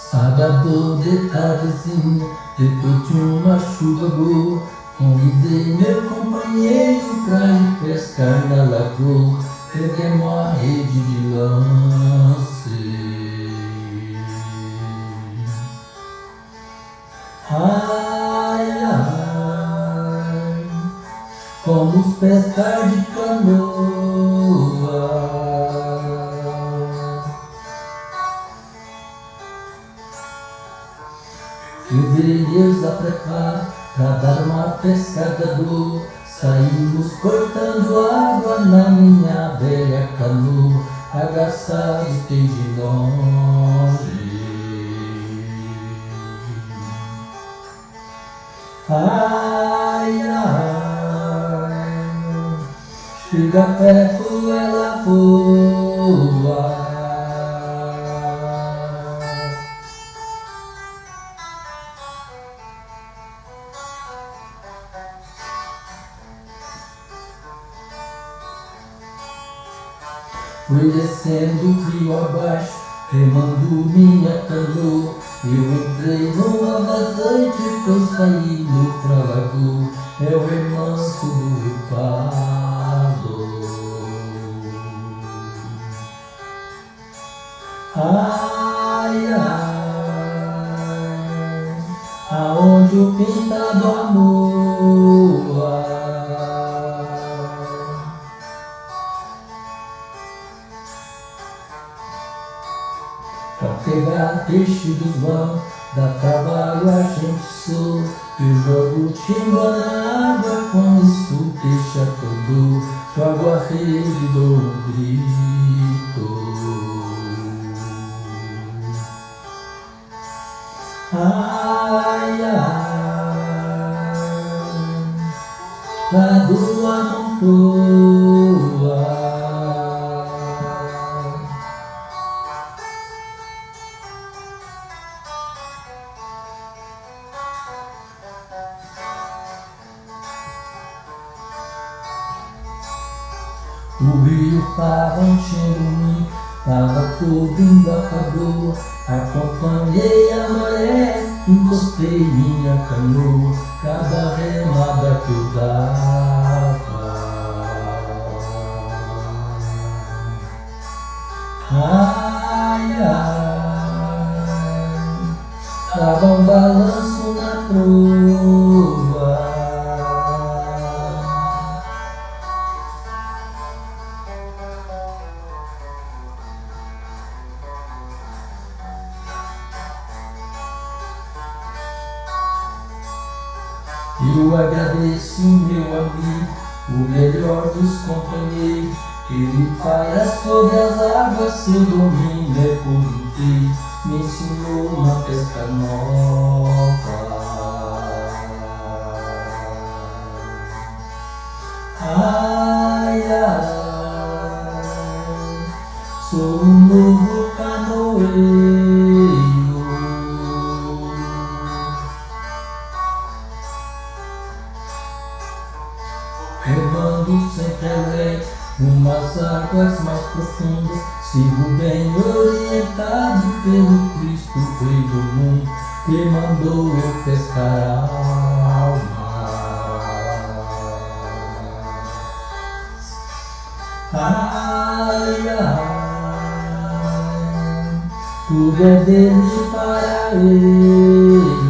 Sábado de tardezinha, depois de uma chuva boa, convidei meu companheiro pra ir pescar na lagoa. Peguemos a rede de lance. Ai, ai, fomos pescar de canoa. Fevereiro a prepara pra dar uma pescada boa. Saímos cortando água na minha velha canoa, agaçados desde longe. Ai, ai, chega perto, ela voa. Fui descendo o rio abaixo, remando minha canoa. Eu entrei numa vazante, eu saí no pra lagoa. É o remanso do rio Pardo. Ai, ai, aonde o pintado amor. Pra pegar peixe dos vãos, dá trabalho a gente soa. Eu jogo timba na água, com isso o peixe acordou. Jogo a rede e dou um grito. Ai, ai, lá do Amontoa. O rio tava enchendo muito, tava cobrindo a canoa. Acompanhei a maré, encostei minha canoa, cada remada que eu dava. Ai, ai, dava um balanço na proa. Eu agradeço meu amigo, o melhor dos companheiros. Ele paira sobre as águas, seu domínio é corriqueiro. Me ensinou uma pesca nova. Ai, ai, sou um novo canoeiro. Remando sempre além, numas águas mais profundas. Sigo bem orientado pelo Cristo, Rei do mundo, que mandou eu pescar almas. Ai, ai, tudo é dele para ele.